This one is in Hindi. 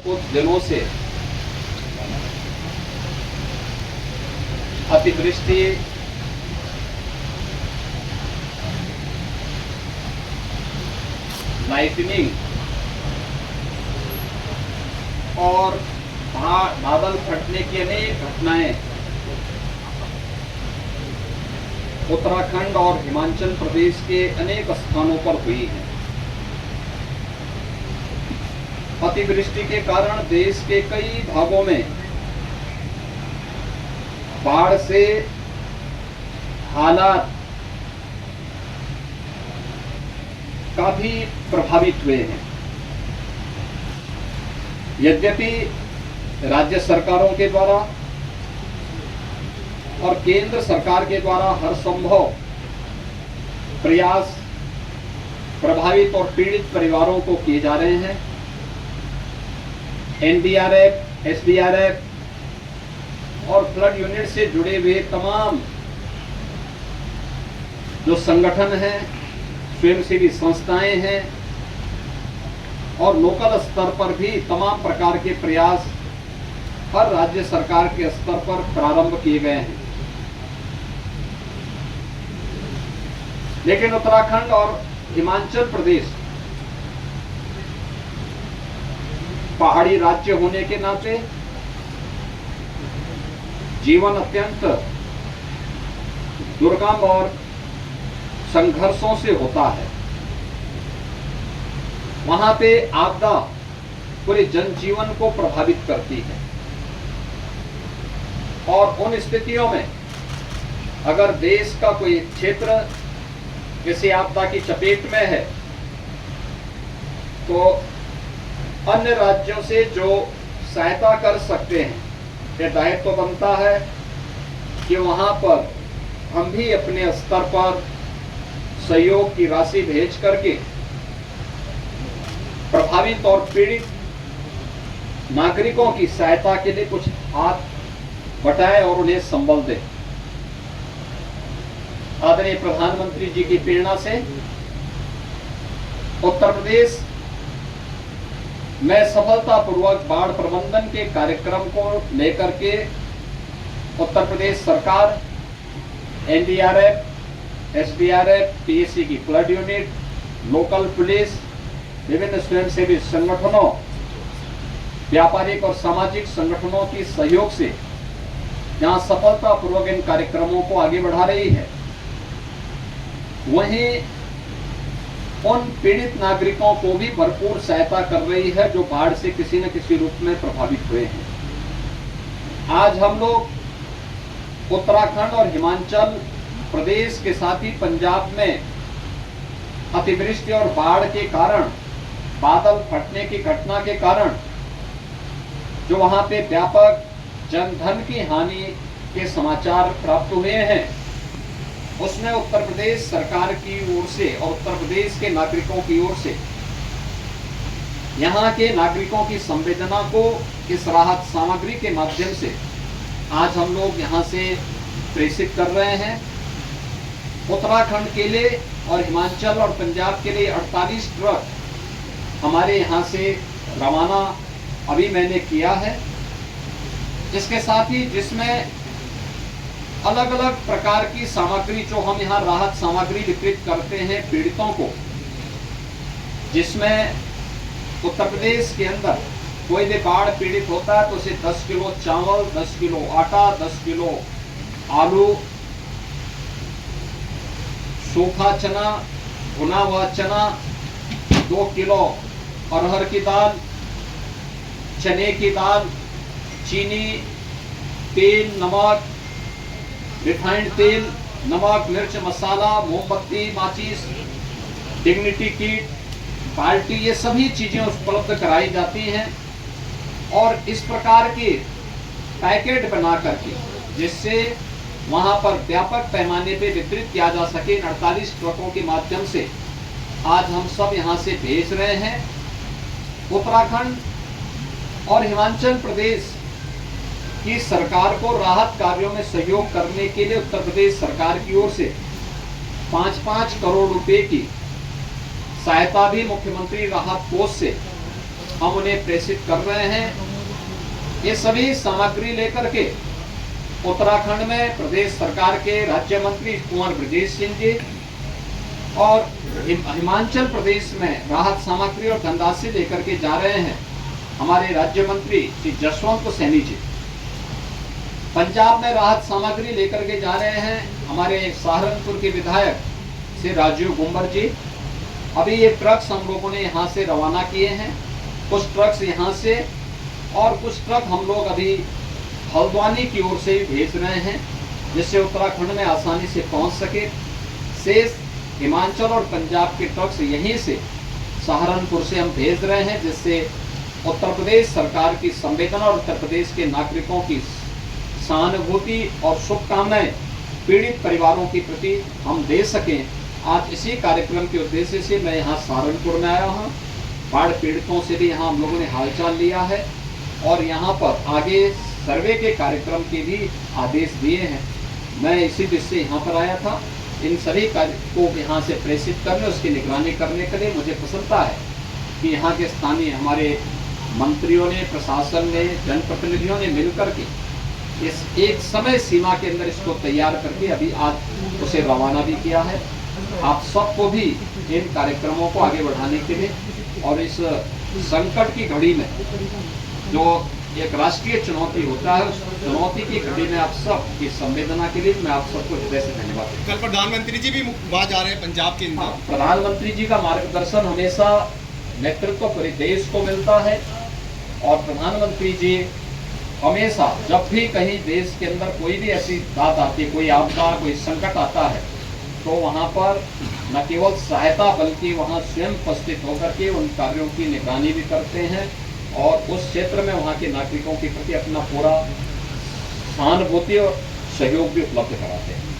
कुछ दिनों से अतिवृष्टि, लाइटनिंग और बादल फटने की अनेक घटनाएं उत्तराखंड और हिमाचल प्रदेश के अनेक स्थानों पर हुई हैं। अतिवृष्टि के कारण देश के कई भागों में बाढ़ से हालात काफी प्रभावित हुए हैं। यद्यपि राज्य सरकारों के द्वारा और केंद्र सरकार के द्वारा हर संभव प्रयास प्रभावित और पीड़ित परिवारों को किए जा रहे हैं। एनडीआरएफ, एसडीआरएफ और फ्लड यूनिट से जुड़े हुए तमाम जो संगठन हैं, स्वयंसेवी संस्थाएं हैं और लोकल स्तर पर भी तमाम प्रकार के प्रयास हर राज्य सरकार के स्तर पर प्रारंभ किए गए हैं। लेकिन उत्तराखंड और हिमाचल प्रदेश पहाड़ी राज्य होने के नाते जीवन अत्यंत दुर्गम और संघर्षों से होता है। वहां पे आपदा पूरे जनजीवन को प्रभावित करती है और उन स्थितियों में अगर देश का कोई क्षेत्र किसी आपदा की चपेट में है तो अन्य राज्यों से जो सहायता कर सकते हैं, ये दायित्व तो बनता है कि वहां पर हम भी अपने स्तर पर सहयोग की राशि भेज करके प्रभावित और पीड़ित नागरिकों की सहायता के लिए कुछ हाथ बटाएं और उन्हें संबल दें। आदरणीय प्रधानमंत्री जी की प्रेरणा से उत्तर प्रदेश में सफलतापूर्वक बाढ़ प्रबंधन के कार्यक्रम को लेकर के उत्तर प्रदेश सरकार, एनडीआरएफ, एसडीआरएफ, पीएसी की फ्लड यूनिट, लोकल पुलिस, विभिन्न स्वयंसेवी संगठनों, व्यापारिक और सामाजिक संगठनों की सहयोग से जहां सफलतापूर्वक इन कार्यक्रमों को आगे बढ़ा रही है, वहीं उन पीड़ित नागरिकों को भी भरपूर सहायता कर रही है जो बाढ़ से किसी न किसी रूप में प्रभावित हुए हैं। आज हम लोग उत्तराखंड और हिमाचल प्रदेश के साथ ही पंजाब में अतिवृष्टि और बाढ़ के कारण, बादल फटने की घटना के कारण जो वहां पे व्यापक जनधन की हानि के समाचार प्राप्त हुए हैं, उसमें उत्तर प्रदेश सरकार की ओर से और उत्तर प्रदेश के नागरिकों की ओर से यहाँ के नागरिकों की संवेदना को इस राहत सामग्री के माध्यम से आज हम लोग यहाँ से प्रेषित कर रहे हैं। उत्तराखंड के लिए और हिमाचल और पंजाब के लिए 48 ट्रक हमारे यहाँ से रवाना अभी मैंने किया है। इसके साथ ही जिसमें अलग अलग प्रकार की सामग्री जो हम यहाँ राहत सामग्री वितरित करते हैं पीड़ितों को, जिसमें उत्तर प्रदेश के अंदर कोई भी बाढ़ पीड़ित होता है तो उसे 10 किलो चावल, 10 किलो आटा, 10 किलो आलू, सूखा चना, भुना हुआ चना, 2 किलो अरहर की दाल, चने की दाल, चीनी, तेल, नमक, रिफाइंड तेल, नमक, मिर्च, मसाला, मोमबत्ती, माचिस, डिग्निटी किट, बाल्टी, ये सभी चीजें उपलब्ध कराई जाती हैं और इस प्रकार के पैकेट बना करके जिससे वहां पर व्यापक पैमाने पे वितरित किया जा सके, 48 ट्रकों के माध्यम से आज हम सब यहां से भेज रहे हैं। उत्तराखंड और हिमाचल प्रदेश की सरकार को राहत कार्यों में सहयोग करने के लिए उत्तर प्रदेश सरकार की ओर से 5-5 करोड़ रुपए की सहायता भी मुख्यमंत्री राहत कोष से हम उन्हें प्रेषित कर रहे हैं। ये सभी सामग्री लेकर के उत्तराखंड में प्रदेश सरकार के राज्य मंत्री कुंवर ब्रजेश सिंह जी और हिमाचल प्रदेश में राहत सामग्री और धनराशि लेकर के जा रहे हैं हमारे राज्य मंत्री श्री जसवंत सैनी जी। पंजाब में राहत सामग्री लेकर के जा रहे हैं हमारे सहारनपुर के विधायक श्री राजीव गुंबर जी। अभी ये ट्रक्स हम लोगों ने यहाँ से रवाना किए हैं, कुछ ट्रक्स यहाँ से और कुछ ट्रक हम लोग अभी हल्द्वानी की ओर से भेज रहे हैं, जिससे उत्तराखंड में आसानी से पहुँच सके। शेष हिमाचल और पंजाब के ट्रक्स यहीं से सहारनपुर से हम भेज रहे हैं, जिससे उत्तर प्रदेश सरकार की संवेदना और उत्तर प्रदेश के नागरिकों की सहानुभूति और शुभकामनाएं पीड़ित परिवारों के प्रति हम दे सकें। आज इसी कार्यक्रम के उद्देश्य से मैं यहाँ सहारनपुर में आया हूँ। बाढ़ पीड़ितों से भी यहाँ हम लोगों ने हालचाल लिया है और यहाँ पर आगे सर्वे के कार्यक्रम के भी आदेश दिए हैं। मैं इसी दृष्टि से यहाँ पर आया था। इन सभी कार्य को यहाँ से प्रेषित करने, उसकी निगरानी करने के लिए मुझे प्रसन्नता है कि यहाँ के स्थानीय हमारे मंत्रियों ने, प्रशासन ने, जनप्रतिनिधियों ने मिलकर के इस एक समय सीमा के अंदर इसको तैयार करके अभी आज उसे रवाना भी किया है। आप सबको भी इन कार्यक्रमों को आगे बढ़ाने के लिए और इस संकट की घड़ी में जो एक राष्ट्रीय चुनौती होता है, उस चुनौती की घड़ी में आप सब की संवेदना के लिए मैं आप सबको हृदय से धन्यवाद देता हूं। कल प्रधानमंत्री जी भी वहाँ जा रहे हैं पंजाब के अंदर। प्रधानमंत्री जी का मार्गदर्शन हमेशा नेतृत्व पूरे देश को मिलता है और प्रधानमंत्री जी हमेशा जब भी कहीं देश के अंदर कोई भी ऐसी बात आती है, कोई आपदा, कोई संकट आता है, तो वहाँ पर न केवल सहायता बल्कि वहाँ स्वयं उपस्थित होकर के उन कार्यों की निगरानी भी करते हैं और उस क्षेत्र में वहाँ के नागरिकों के प्रति अपना पूरा सहानुभूति और सहयोग भी उपलब्ध कराते हैं।